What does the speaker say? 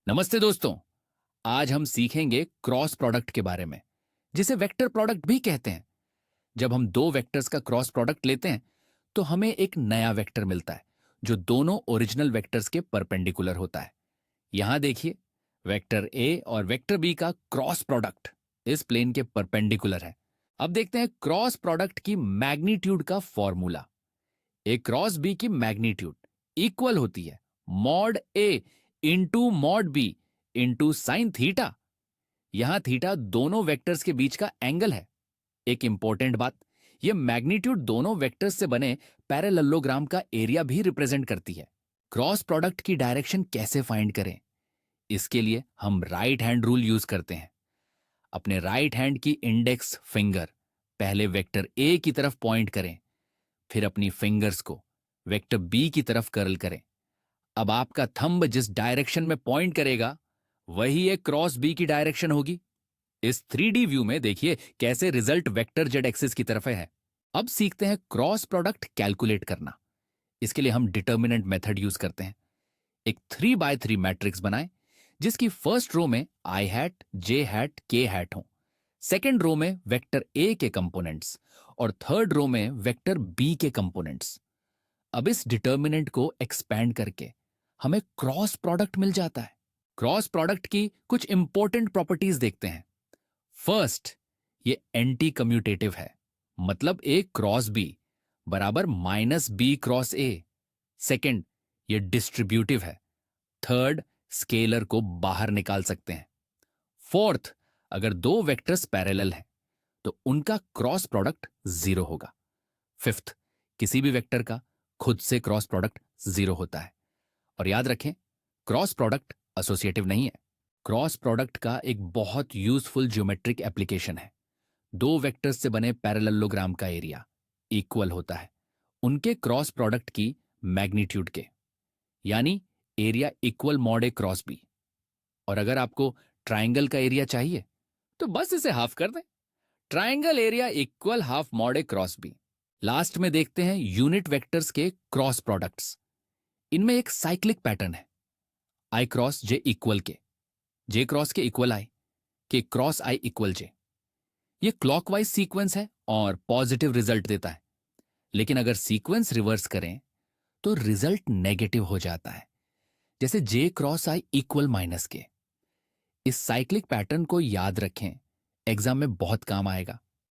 नमस्ते दोस्तों। आज हम सीखेंगे क्रॉस प्रोडक्ट के बारे में, जिसे वेक्टर प्रोडक्ट भी कहते हैं। जब हम दो वेक्टर्स का क्रॉस प्रोडक्ट लेते हैं तो हमें एक नया वेक्टर मिलता है जो दोनों ओरिजिनल वेक्टर्स के परपेंडिकुलर होता है। यहां देखिए, वेक्टर ए और वेक्टर बी का क्रॉस प्रोडक्ट इस प्लेन के परपेंडिकुलर है। अब देखते हैं क्रॉस प्रोडक्ट की मैग्नीट्यूड का फॉर्मूला। ए क्रॉस बी की मैग्नीट्यूड इक्वल होती है mod a into mod b into sine theta. यहां थीटा दोनों वेक्टर्स के बीच का एंगल है। एक इंपॉर्टेंट बात, यह मैग्नीट्यूड दोनों वेक्टर्स से बने पैरेललोग्राम का एरिया भी रिप्रेजेंट करती है। क्रॉस प्रोडक्ट की डायरेक्शन कैसे फाइंड करें? इसके लिए हम राइट हैंड रूल यूज करते हैं। अपने राइट हैंड की इंडेक्स फिंगर पहले वेक्टर ए की तरफ पॉइंट करें, फिर अपनी फिंगर्स को वेक्टर बी की तरफ कर्ल करें। अब आपका थंब जिस डायरेक्शन में पॉइंट करेगा वही एक क्रॉस बी की डायरेक्शन होगी। इस 3D व्यू में देखिए कैसे रिजल्ट वेक्टर जेड एक्सिस की तरफ है। अब सीखते हैं क्रॉस प्रोडक्ट कैलकुलेट करना। इसके लिए हम डिटर्मिनेंट मेथड यूज करते हैं। एक 3x3 मैट्रिक्स बनाएं जिसकी फर्स्ट रो में आई हैट, जे हैट, के हैट हो, सेकेंड रो में वेक्टर ए के कंपोनेंट्स और थर्ड रो में वेक्टर बी के कंपोनेंट्स। अब इस डिटर्मिनेंट को एक्सपैंड करके हमें क्रॉस प्रोडक्ट मिल जाता है। क्रॉस प्रोडक्ट की कुछ इंपॉर्टेंट प्रॉपर्टीज देखते हैं। फर्स्ट, ये एंटी कम्यूटेटिव है, मतलब ए क्रॉस बी बराबर minus B cross A. Second, ये डिस्ट्रीब्यूटिव है। थर्ड, स्केलर को बाहर निकाल सकते हैं। फोर्थ, अगर दो वेक्टर्स पैरेलल हैं तो उनका क्रॉस प्रोडक्ट जीरो होगा। फिफ्थ, किसी भी वेक्टर का खुद से क्रॉस प्रोडक्ट जीरो होता है। और याद रखें, क्रॉस प्रोडक्ट एसोसिएटिव नहीं है। क्रॉस प्रोडक्ट का एक बहुत यूजफुल ज्योमेट्रिक एप्लीकेशन है। दो वेक्टर्स से बने पैरेललोग्राम का एरिया इक्वल होता है उनके क्रॉस प्रोडक्ट की मैग्नीट्यूड के, यानी area equal mod a cross B. और अगर आपको ट्राइंगल का एरिया चाहिए तो बस इसे हाफ कर दें। Triangle area equal half mod a cross b. Last में देखते हैं यूनिट वेक्टर्स के क्रॉस प्रोडक्ट्स। इनमें एक साइक्लिक पैटर्न है, आई क्रॉस जे इक्वल के, जे क्रॉस के इक्वल आई, के क्रॉस आई इक्वल जे। ये क्लॉकवाइज सीक्वेंस है और पॉजिटिव रिजल्ट देता है। लेकिन अगर सीक्वेंस रिवर्स करें तो रिजल्ट नेगेटिव हो जाता है, जैसे जे क्रॉस आई इक्वल माइनस के। इस साइक्लिक पैटर्न को याद रखें, एग्जाम में बहुत काम आएगा।